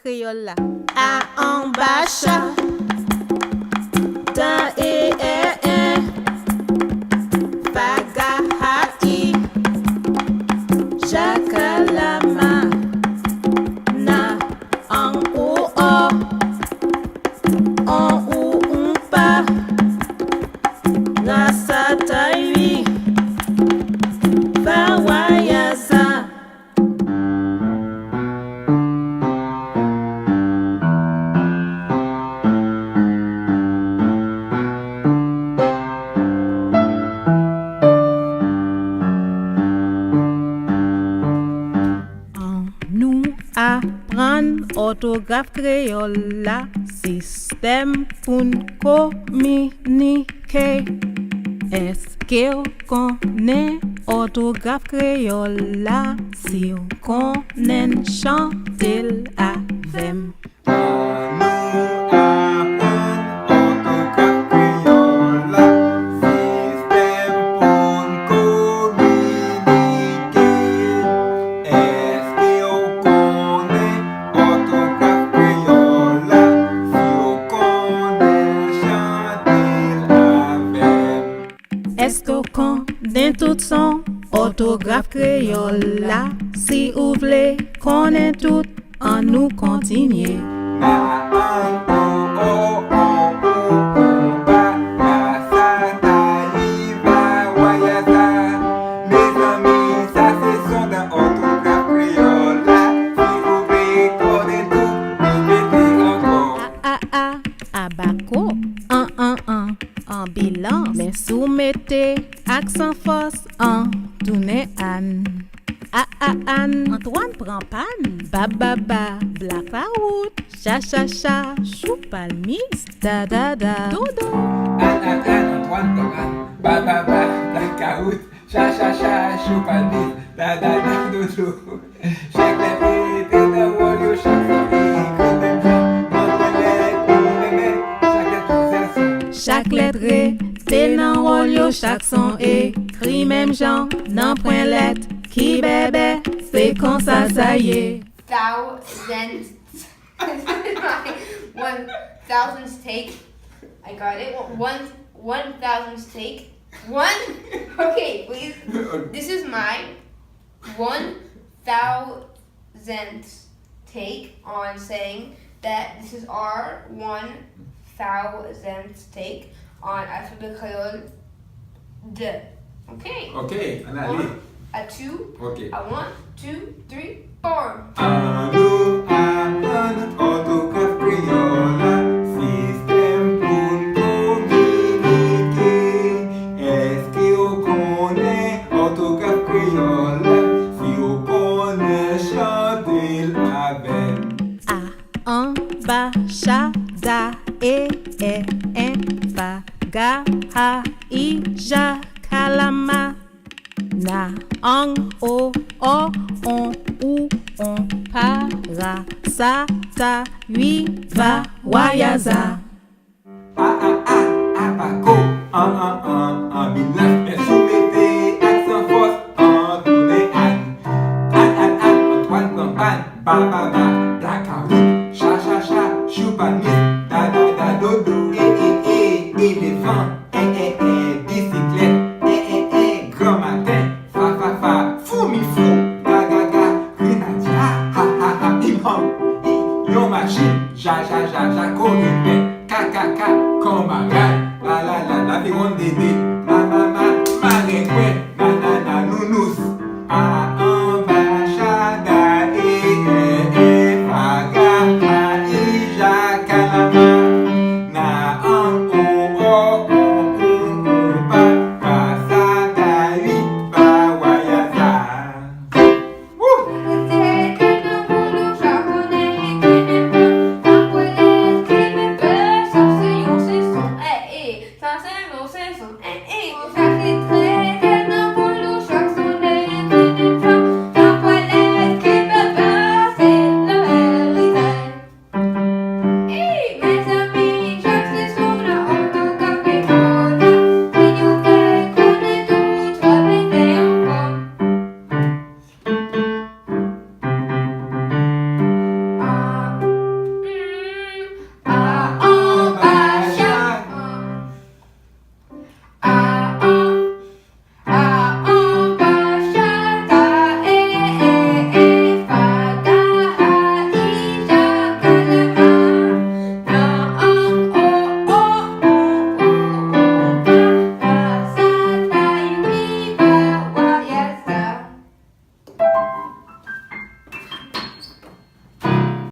créole là. A en bas chat. Ta e Faga ha i. Jakalama. Na en ou o. En ou pa. Rasa taïwi. Fawayasa. Nous apprendre orthographe créole là, système pour communiquer. Est-ce que vous connaissez orthographe créole là, si vous connaissez chanter avec? Est-ce que vous connaissez tout son orthographe créole là? Si vous voulez connaître tout, en nous continuer. Abaco, ambulance. Mais soumettez accent force en tourner an. An, Antoine prend panne. Ba, black out. Cha, chou palmis. Da, dodo. An, Antoine prend panne. Ba, black out. Cha, chou palmis. Da, dodo. Chaque lettre est un wall, chaque Chaque lettre, t'es nan rôle yo, chaque son écrit même genre, nan point lettre, qui bébé, c'est comme ça y est. Thousandth. 1,000th take. I got it. 1,000th take. Okay, please. This is my 1,000th take on saying that this is our 1,000th take on Alphabet Creole de. Okay. Okay, on a dit. A 2. Okay. A 1, 2, 3, 4. Nous apprenons orthographe créole, système pour communiquer. Est-ce que vous connaissez orthographe créole? Si vous connaissez chanter avec. En bas, cha, da, e, fa, ga, ha, i, ja, kalama. Na, ang, o, on, ou, pa, ra, sa, ta, wi, va, wayaza. Abaco, ambulance, mais soumettez accent force en tourner an. Antoine prend panne. Ba, black out. Cha, chou palmis. Da, dodo. Éléphant. Bicyclette. Grand matin. Fa. Fou. Ga. Grenadier. Ha. Imham. Yon machine. Ja. Correspect. Ka. Camarade. La. Viron dédé. Ma.